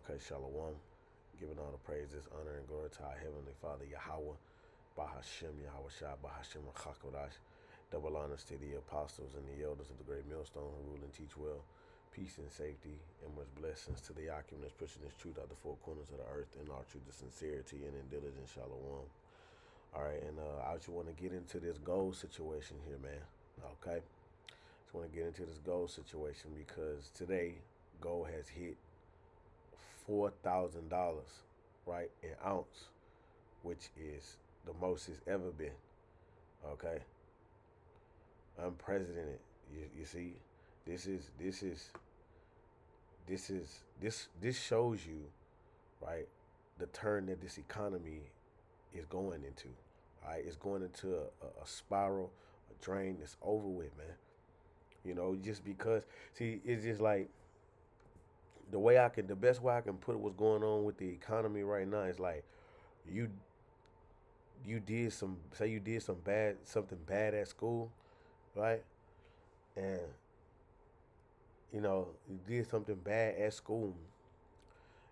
Okay, Shalom. Giving all the praises, honor, and glory to our Heavenly Father, Yahweh, Bahashem, Yahweh Shah, Bahashem, Chakodash. Double honors to the apostles and the elders of the great millstone who rule and teach well. Peace and safety, and much blessings to the Akim that's pushing this truth out the four corners of the earth in all truth, the sincerity, and in diligence. Shalom. All right, and I just want to get into this gold situation here, man. Okay? Just want to get into this gold situation because today gold has hit $4,000, right, an ounce, which is the most it's ever been. Okay, unprecedented. You see, this is this is this shows you, right, the turn that this economy is going into. All right, it's going into a spiral, a drain that's over with, man. Just because, see, it's just like the best way I can put what's going on with the economy right now is like you you did something bad at school, right? And you did something bad at school.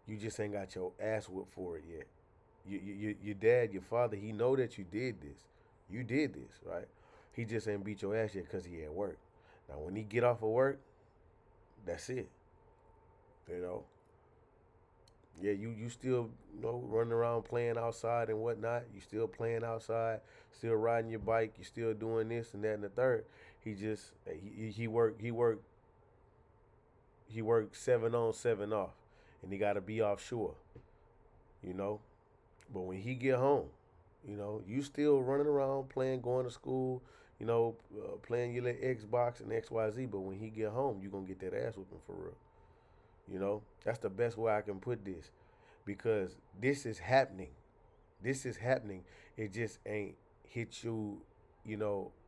You just ain't got your ass whipped for it yet. Your dad, your father, he know that you did this. You did this, right? He just ain't beat your ass yet because he at work. Now when he get off of work, that's it. You know, yeah, you still running around playing outside and whatnot. You still playing outside, still riding your bike. You still doing this and that and the third. He just he worked 7 on 7 off, and he got to be offshore. You know, but when he get home, you still running around playing, going to school. Playing your little Xbox and XYZ. But when he get home, you gonna get that ass whooping for real. That's the best way I can put this because this is happening. This is happening. It just ain't hit you,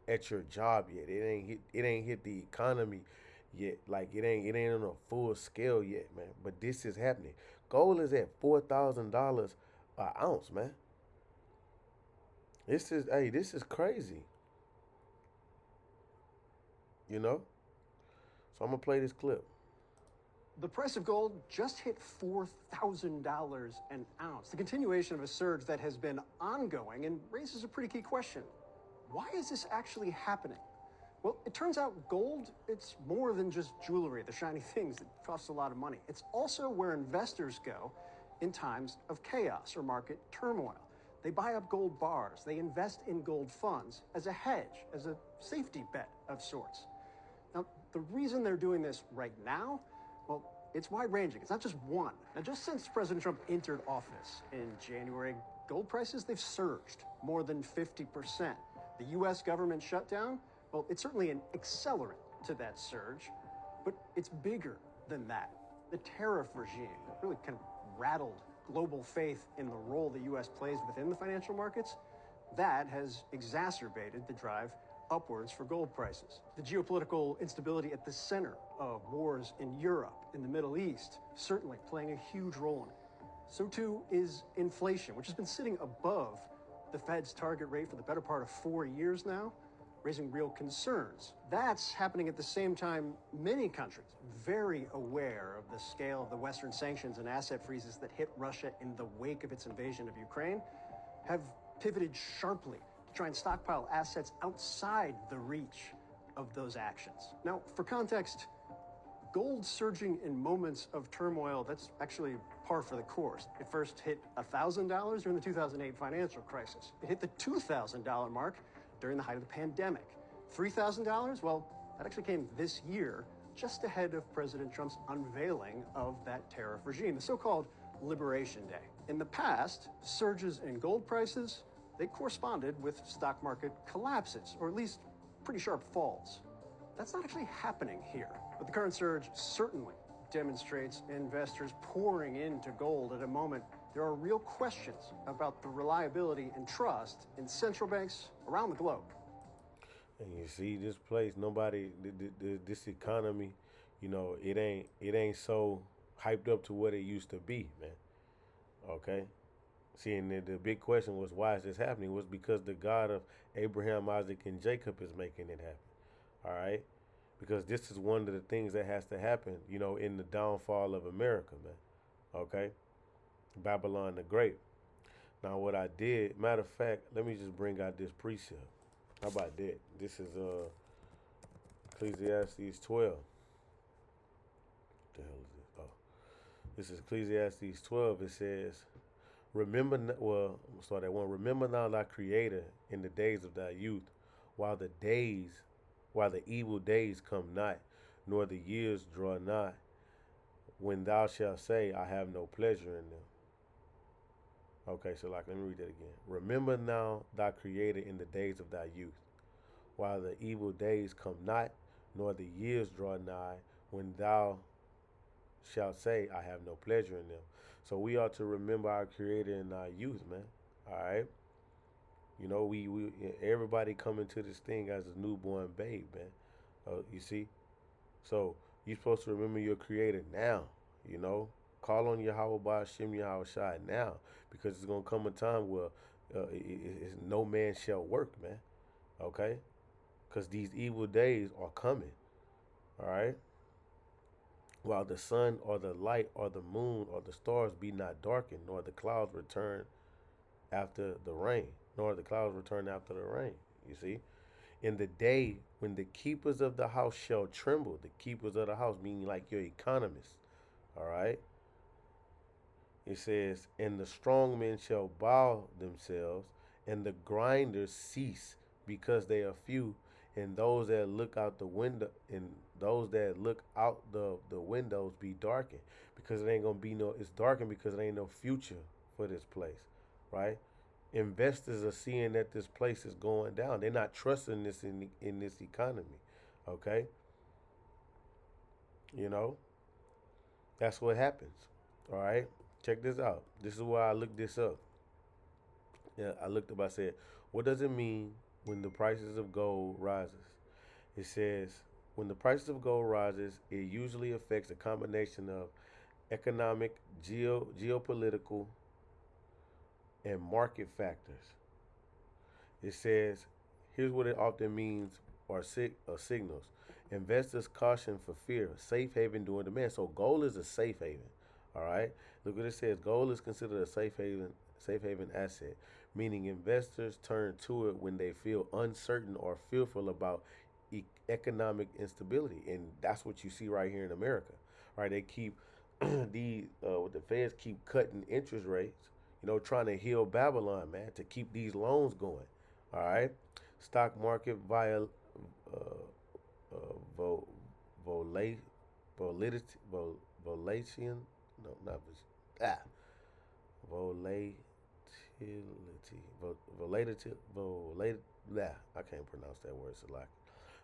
at your job yet. It ain't hit the economy yet. Like it ain't on a full scale yet, man. But this is happening. Gold is at $4,000 an ounce, man. This is crazy, you know. So I'm gonna play this clip. The price of gold just hit $4,000 an ounce, the continuation of a surge that has been ongoing and raises a pretty key question. Why is this actually happening? Well, it turns out gold, it's more than just jewelry, the shiny things that cost a lot of money. It's also where investors go in times of chaos or market turmoil. They buy up gold bars, they invest in gold funds as a hedge, as a safety bet of sorts. Now, the reason they're doing this right now, well, it's wide-ranging. It's not just one. Now, just since President Trump entered office in January, gold prices, they've surged more than 50%. The U.S. government shutdown, well, it's certainly an accelerant to that surge, but it's bigger than that. The tariff regime really kind of rattled global faith in the role the U.S. plays within the financial markets. That has exacerbated the drive upwards for gold prices. The geopolitical instability at the center of wars in Europe, in the Middle East, certainly playing a huge role in it. So too is inflation, which has been sitting above the Fed's target rate for the better part of 4 years now, raising real concerns. That's happening at the same time many countries, very aware of the scale of the Western sanctions and asset freezes that hit Russia in the wake of its invasion of Ukraine, have pivoted sharply to try and stockpile assets outside the reach of those actions. Now, for context, gold surging in moments of turmoil, that's actually par for the course. It first hit $1,000 during the 2008 financial crisis. It hit the $2,000 mark during the height of the pandemic. $3,000, well, that actually came this year, just ahead of President Trump's unveiling of that tariff regime, the so-called Liberation Day. In the past, surges in gold prices, they corresponded with stock market collapses, or at least pretty sharp falls. That's not actually happening here. But the current surge certainly demonstrates investors pouring into gold at a moment there are real questions about the reliability and trust in central banks around the globe. And you see this place, nobody, this economy, it ain't so hyped up to what it used to be, man. Okay. See, and the big question was, why is this happening? Was because the God of Abraham, Isaac, and Jacob is making it happen. All right. Because this is one of the things that has to happen, in the downfall of America, man. Okay, Babylon the Great. Now, what I did, matter of fact, let me just bring out this precept. How about that? This is Ecclesiastes 12. What the hell is this? Oh, this is Ecclesiastes 12. It says, "Remember, well, I'm gonna start at one. Remember now thy Creator in the days of thy youth, while the days, while the evil days come not, nor the years draw nigh, when thou shalt say, I have no pleasure in them." Okay, so like, let me read that again. Remember now thy Creator in the days of thy youth, while the evil days come not, nor the years draw nigh, when thou shalt say, I have no pleasure in them. So we ought to remember our Creator in our youth, man. All right. You know, we everybody coming to this thing as a newborn babe, man. You see, so you're supposed to remember your Creator now. You know, call on Yahweh Ba'Shem Yahweh Shai now, because it's gonna come a time where no man shall work, man. Okay, because these evil days are coming. All right. While the sun or the light or the moon or the stars be not darkened, nor the clouds return after the rain, nor the clouds return after the rain. You see? In the day when the keepers of the house shall tremble, the keepers of the house, meaning like your economists. All right? It says, and the strong men shall bow themselves, and the grinders cease because they are few, and those that look out the window and those that look out the windows be darkened, because it ain't gonna be no, it's darkened because there ain't no future for this place, right? Investors are seeing that this place is going down. They're not trusting this in this economy. Okay? You know? That's what happens. All right? Check this out. This is why I looked this up. Yeah, I looked up, I said, what does it mean when the prices of gold rises? It says, when the prices of gold rises, it usually affects a combination of economic, geopolitical, and market factors. It says, here's what it often means or signals. Investors caution for fear, safe haven during demand. So gold is a safe haven. All right. Look what it says. Gold is considered a safe haven asset, meaning investors turn to it when they feel uncertain or fearful about economic instability, and that's what you see right here in America. Right? They keep what the feds keep cutting interest rates. You know, trying to heal Babylon, man, to keep these loans going. All right, stock market via vol, vola, volatility, volation, no, not ah, volatility, volatility, I can't pronounce that word. It's like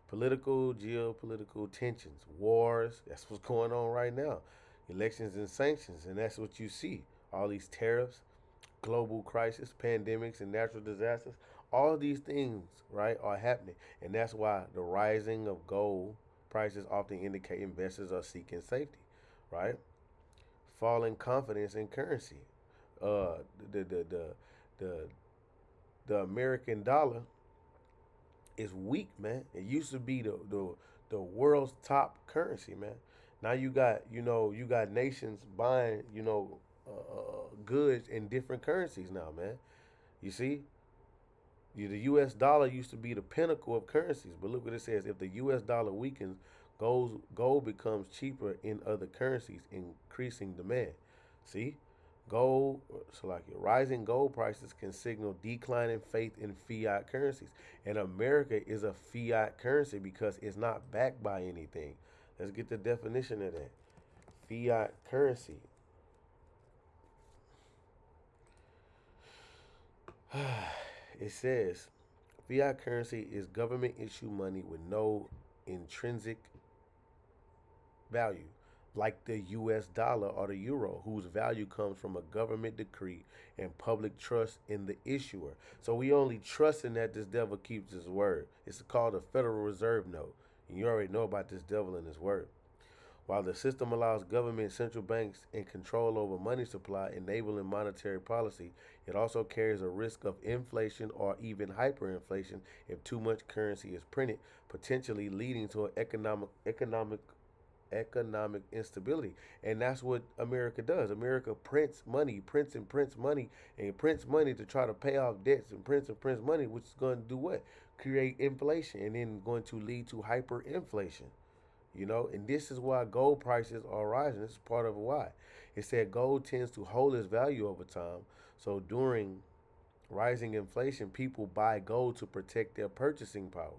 political, geopolitical tensions, wars. That's what's going on right now. Elections and sanctions, and that's what you see. All these tariffs, global crisis, pandemics, and natural disasters. All these things, right, are happening, and that's why the rising of gold prices often indicate investors are seeking safety, right? Falling confidence in currency. Uh, the the the the, the American dollar is weak, man. It used to be the world's top currency, man. Now you got nations buying goods in different currencies now, man. You see, the U.S. dollar used to be the pinnacle of currencies, but look what it says: if the U.S. dollar weakens, gold becomes cheaper in other currencies, increasing demand. See, gold, so like rising gold prices can signal declining faith in fiat currencies, and America is a fiat currency because it's not backed by anything. Let's get the definition of that. Fiat currency. It says fiat currency is government issue money with no intrinsic value, like the US dollar or the euro, whose value comes from a government decree and public trust in the issuer. So we only trust in that this devil keeps his word. It's called a Federal Reserve note. And you already know about this devil and his word. While the system allows government central banks and control over money supply, enabling monetary policy, it also carries a risk of inflation or even hyperinflation if too much currency is printed, potentially leading to an economic economic instability. And that's what America does. America prints money, prints and prints money, and prints money to try to pay off debts and prints money, which is going to do what? Create inflation and then going to lead to hyperinflation. And this is why gold prices are rising. This is part of why. It said gold tends to hold its value over time. So during rising inflation, people buy gold to protect their purchasing power.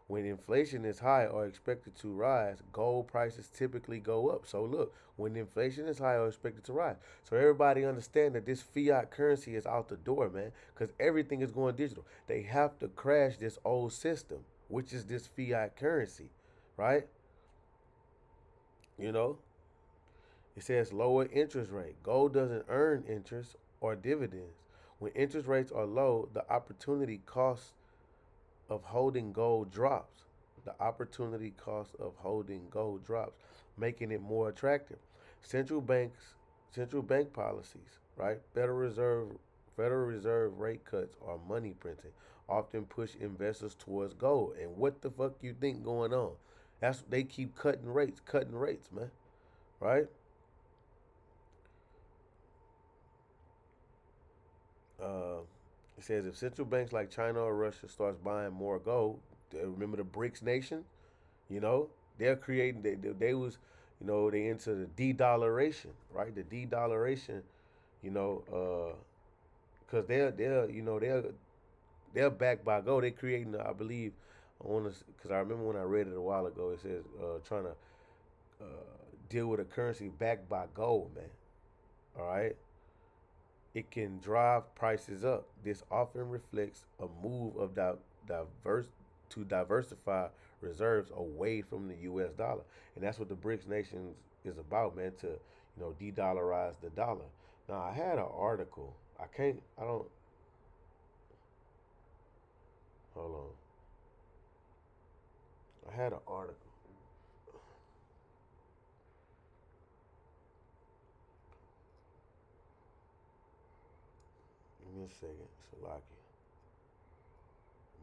When inflation is high or expected to rise, gold prices typically go up. So look, when inflation is high or expected to rise. So everybody understand that this fiat currency is out the door, man, because everything is going digital. They have to crash this old system, which is this fiat currency, right? You know, it says lower interest rate. Gold doesn't earn interest or dividends. When interest rates are low, the opportunity cost of holding gold drops. The opportunity cost of holding gold drops, making it more attractive. Central banks, central bank policies, right? Federal Reserve rate cuts or money printing often push investors towards gold. And what the fuck you think going on? They keep cutting rates, man. Right? Uh, it says if central banks like China or Russia starts buying more gold, remember the BRICS nation, you know, they're creating. They was, they into the de-dollaration, right? The de-dollaration, you know, because they're backed by gold. They're creating, I believe, I want to, because I remember when I read it a while ago. It says trying to uh, deal with a currency backed by gold, man. All right, it can drive prices up. This often reflects a move of diverse to diversify reserves away from the U.S. dollar, and that's what the BRICS nations is about, man. To de-dollarize the dollar. Now, I had an article. I can't. I don't. Hold on. I had an article. Give me a second, Salaki.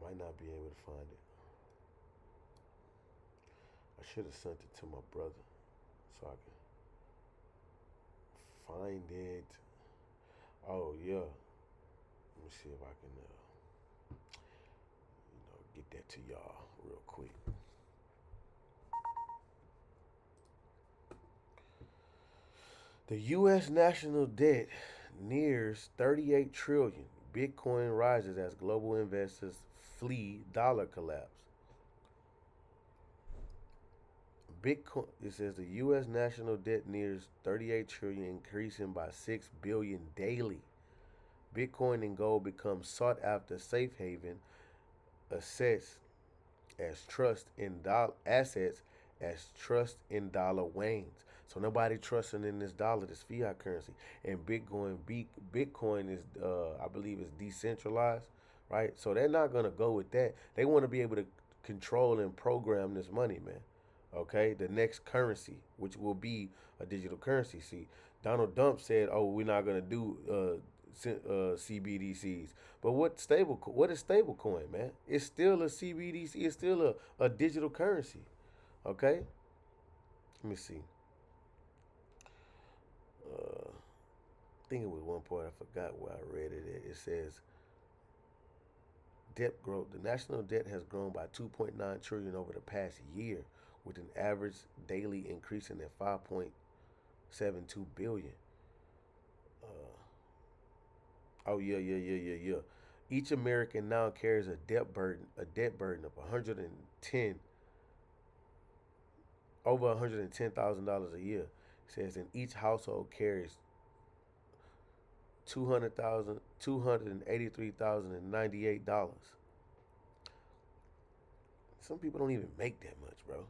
Might not be able to find it. I should have sent it to my brother so I can find it. Oh yeah. Let me see if I can get that to y'all real quick. The U.S. national debt nears 38 trillion. Bitcoin rises as global investors flee dollar collapse. Bitcoin. It says the U.S. national debt nears 38 trillion, increasing by 6 billion daily. Bitcoin and gold become sought after safe haven assets as trust in assets as trust in dollar wanes. So nobody trusting in this dollar, this fiat currency, and Bitcoin is, I believe, is decentralized, right? So they're not gonna go with that. They want to be able to control and program this money, man. Okay, the next currency, which will be a digital currency. See, Donald Trump said, "Oh, we're not gonna do CBDCs." But what is stablecoin, man? It's still a CBDC. It's still a digital currency. Okay, let me see. I think it was one point I forgot where I read it. It says debt growth. The national debt has grown by 2.9 trillion over the past year, with an average daily increasing at 5.72 billion. Oh yeah, yeah, yeah, yeah, yeah. Each American now carries a debt burden of 110 over $110,000 a year. It says in each household carries 283,098 dollars. Some people don't even make that much, bro.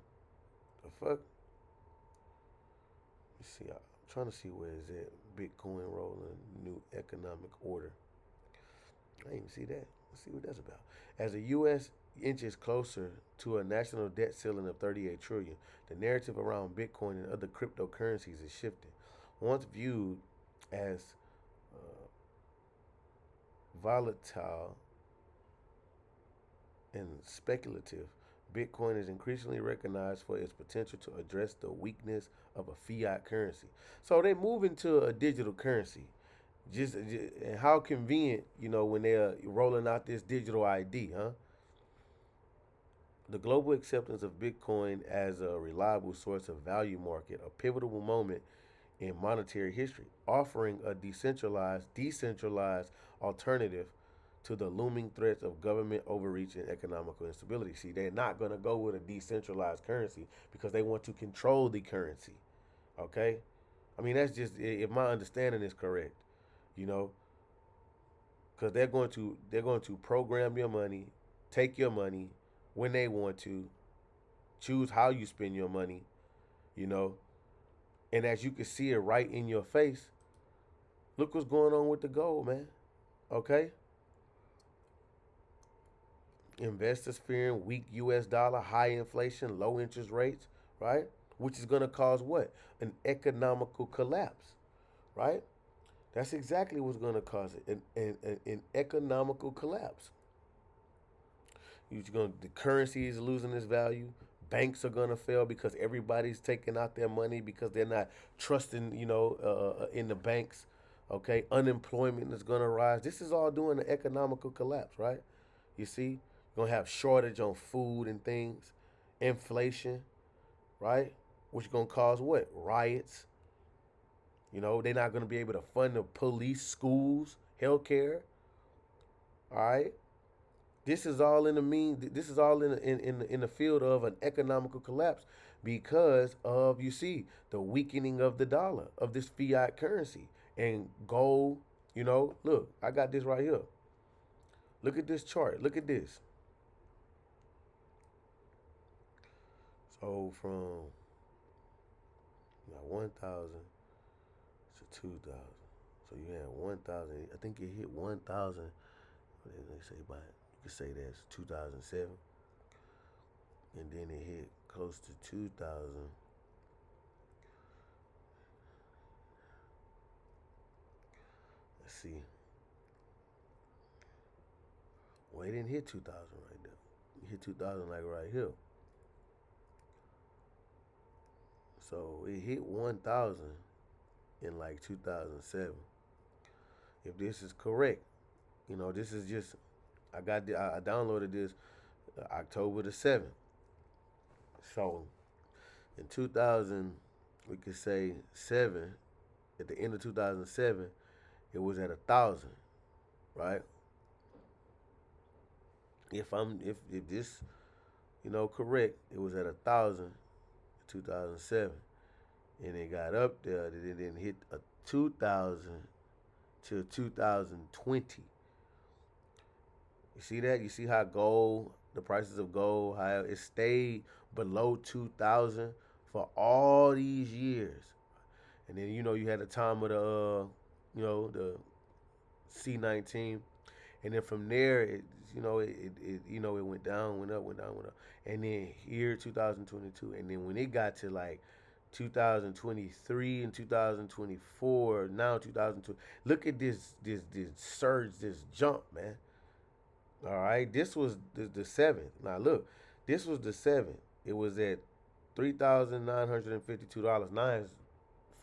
The fuck? Let's see. I'm trying to see where is it. Bitcoin rolling new economic order. I didn't even see that. Let's see what that's about. As the U.S. inches closer to a national debt ceiling of 38 trillion, the narrative around Bitcoin and other cryptocurrencies is shifting. Once viewed as uh, volatile and speculative, Bitcoin is increasingly recognized for its potential to address the weakness of a fiat currency. So they're moving to a digital currency. And how convenient, when they're rolling out this digital ID, huh? The global acceptance of Bitcoin as a reliable source of value market, a pivotal moment in monetary history, offering a decentralized alternative to the looming threats of government overreach and economical instability. See, they're not going to go with a decentralized currency because they want to control the currency. Okay? I mean, that's just if my understanding is correct, you know, because they're going to program your money, take your money when they want to, choose how you spend your money, you know, and as you can see it right in your face, look what's going on with the gold, man. Okay? Investors fearing weak US dollar, high inflation, low interest rates, right? Which is going to cause what? An economical collapse, right? That's exactly what's going to cause it, an economical collapse. The currency is losing its value. Banks are gonna fail because everybody's taking out their money because they're not trusting, in the banks. Okay, unemployment is gonna rise. This is all doing the economical collapse, right? You see, you're gonna have shortage on food and things, inflation, right? Which is gonna cause what? Riots. They're not gonna be able to fund the police, schools, healthcare. All right. This is all in the field of an economical collapse because of, you see, the weakening of the dollar, of this fiat currency. And gold, look, I got this right here. Look at this chart. Look at this. So from 1,000 to 2,000. So you had 1,000. I think it hit 1,000. They say by, you could say that's 2007, and then it hit close to 2,000. Let's see. Well, it didn't hit 2,000 right there. It hit 2,000 like right here. So it hit 1,000 in like 2007. If this is correct, this is just, I downloaded this October the 7th. So in 2000, we could say 7, at the end of 2007, it was at 1,000, right? If this, correct, it was at 1,000 in 2007, and it got up there. It didn't hit a 2,000 till 2020. You see that? You see how the prices of gold, how it stayed below 2,000 for all these years, and then you had a time of the C19, and then from there it went down, went up, went down, went up, and then here 2022, and then when it got to like 2023 and 2024, now 2002, look at this surge, this jump, man. All right, this was the 7th. Now look, this was the 7th. It was at $3,952. Now it's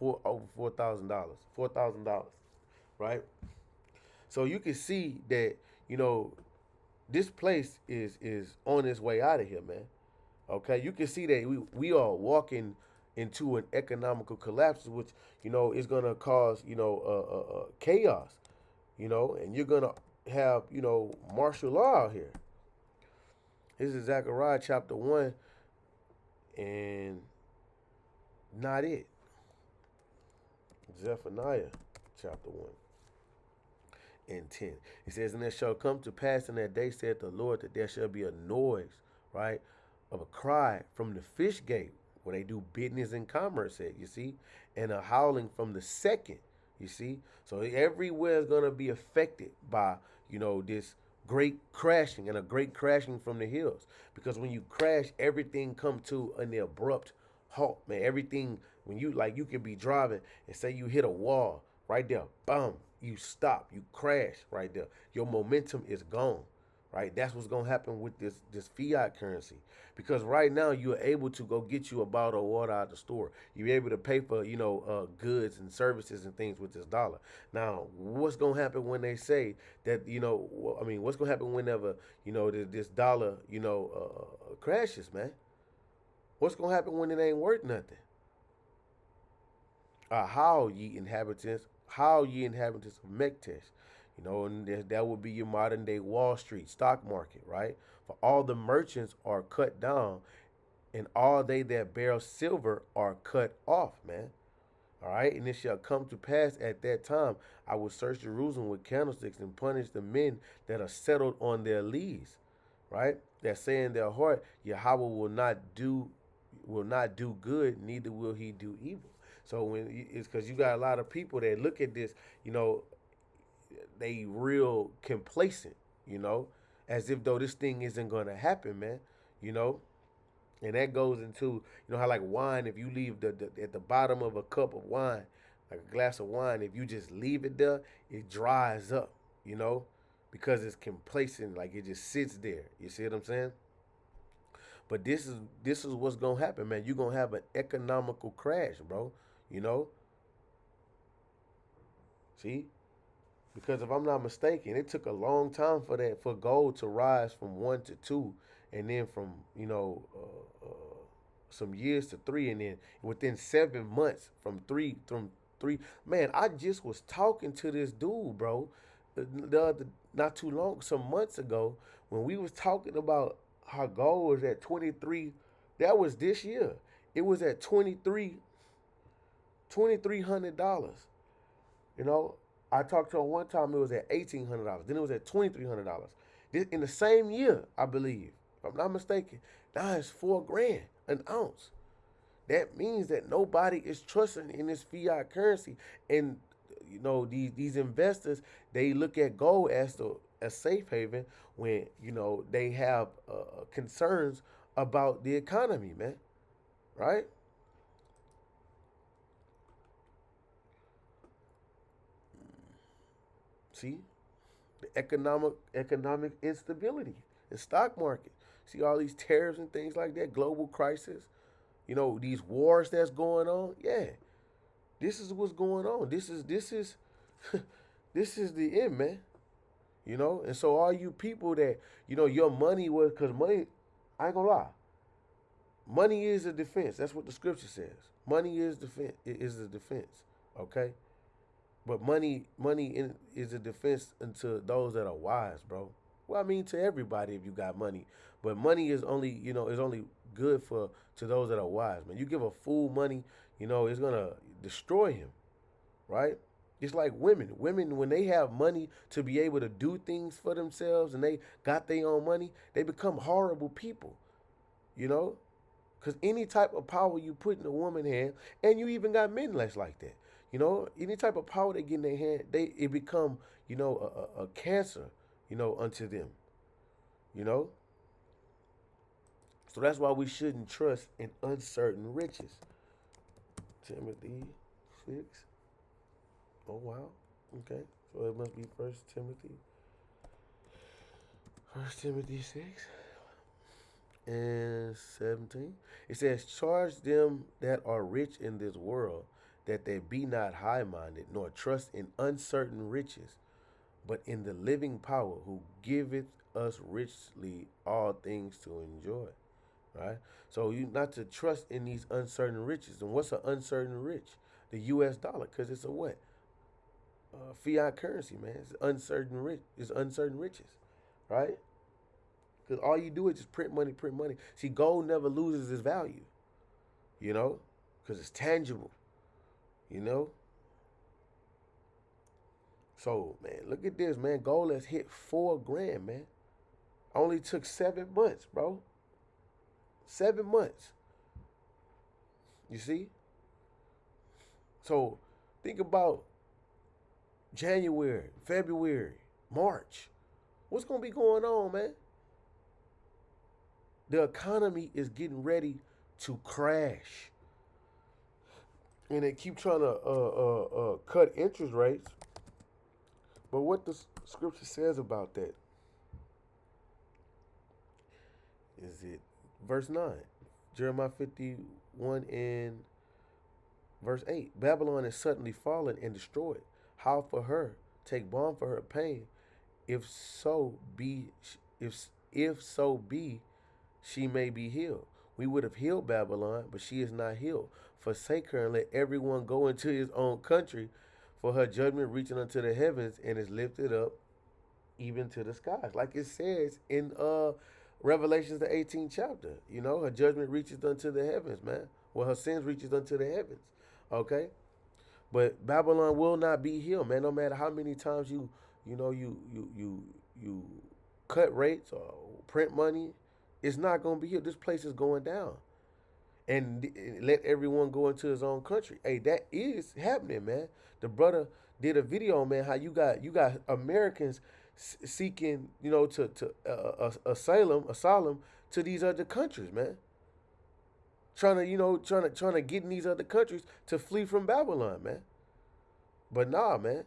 over $4,000. $4,000, right? So you can see that this place is on its way out of here, man. Okay, you can see that we are walking into an economical collapse, which is gonna cause chaos, and you're gonna have martial law out here. This is Zechariah chapter 1, and not it. Zephaniah chapter 1 and 10. It says, "And it shall come to pass in that day, saith the Lord, that there shall be a noise, right, of a cry from the fish gate, where they do business and commerce at, you see, and a howling from the second, you see." So everywhere is going to be affected by, this great crashing, and a great crashing from the hills. Because when you crash, everything come to an abrupt halt, man. Everything, when you can be driving and say you hit a wall right there, boom, you stop, you crash right there. Your momentum is gone, right? That's what's gonna happen with this fiat currency. Because right now you're able to go get you a bottle of water out of the store. You're able to pay for goods and services and things with this dollar. Now, what's gonna happen when they say that I mean, what's gonna happen whenever this dollar crashes, man? What's gonna happen when it ain't worth nothing? How ye inhabitants of Mektesh, and that would be your modern day Wall Street stock market, right? For all the merchants are cut down, and all they that bear silver are cut off, man. All right, and it shall come to pass at that time, I will search Jerusalem with candlesticks and punish the men that are settled on their lees, right? That say in their heart, Yahweh will not do good, neither will he do evil. So it's because you got a lot of people that look at this, they real complacent, you know, as if though this thing isn't gonna happen, man, you know. And that goes into how like wine, if you leave the at the bottom of a cup of wine, like a glass of wine, if you just leave it there, it dries up, you know, because it's complacent, like it just sits there. You see what I'm saying? But this is what's gonna happen, man. You're gonna have an economical crash, bro. You know, see, because if I'm not mistaken, it took a long time for gold to rise from 1 to 2, and then from some years to 3, and then within 7 months from three. Man, I just was talking to this dude, bro, the other not too long, some months ago, when we was talking about how gold was at 23. That was this year. It was at $2,300. You know, I talked to him one time. It was at $1,800. Then it was at $2,300. In the same year, I believe, if I'm not mistaken. Now it's $4,000 an ounce. That means that nobody is trusting in this fiat currency, and these investors, they look at gold as a safe haven when they have concerns about the economy, man. Right? See, the economic instability, the stock market. See all these tariffs and things like that, global crisis. These wars that's going on. Yeah, this is what's going on. This is this is the end, man. And so all you people that your money was, because money, I ain't gonna lie, money is a defense. That's what the scripture says. Money is defense. It is a defense. Okay. But money is a defense unto those that are wise, bro. Well, I mean to everybody if you got money, but money is only good for to those that are wise, man. You give a fool money, it's gonna destroy him, right? Just like women. Women, when they have money to be able to do things for themselves and they got their own money, they become horrible people, you know? Because any type of power you put in a woman's hand, and you even got men less like that. Any type of power they get in their hand, it become, a cancer, unto them. You know? So that's why we shouldn't trust in uncertain riches. Timothy 6. Oh wow. Okay. So it must be First Timothy 6 and 17. It says, charge them that are rich in this world, that they be not high minded, nor trust in uncertain riches, but in the living power, who giveth us richly all things to enjoy. Right? So you not to trust in these uncertain riches. And what's an uncertain rich? The US dollar, because it's a what? Fiat currency, man. It's uncertain rich. It's uncertain riches. Right? Because all you do is just print money, print money. See, gold never loses its value, because it's tangible, you know. So, man, look at this, man. Gold has hit $4,000, man. Only took 7 months, bro. 7 months. You see? So, think about January, February, March. What's going to be going on, man? The economy is getting ready to crash. And they keep trying to cut interest rates. But what the scripture says about that? is it verse 9? Jeremiah 51 and verse 8. Babylon is suddenly fallen and destroyed. How for her? Take balm for her pain. If so be, if so be, she may be healed. We would have healed Babylon, but she is not healed. Forsake her and let everyone go into his own country, for her judgment reaching unto the heavens and is lifted up even to the skies. Like it says in Revelations the 18th chapter. You know, her judgment reaches unto the heavens, man. Well, her sins reaches unto the heavens. Okay? But Babylon will not be healed, man. No matter how many times you cut rates or print money, it's not gonna be healed. This place is going down, and let everyone go into his own country. Hey, that is happening, man. The brother did a video, man. How you got Americans seeking, to asylum to these other countries, man. Trying to get in these other countries to flee from Babylon, man. But nah, man.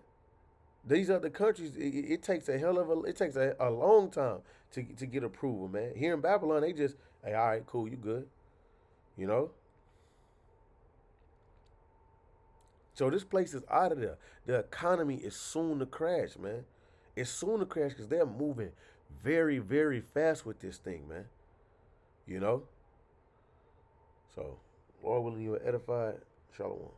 These other countries, it takes a long time to get approval, man. Here in Babylon, they just, hey, all right, cool, you good, you know. So this place is out of there. The economy is soon to crash, man. It's soon to crash because they're moving very, very fast with this thing, man. You know. So, Lord willing, you are edified. Shalom.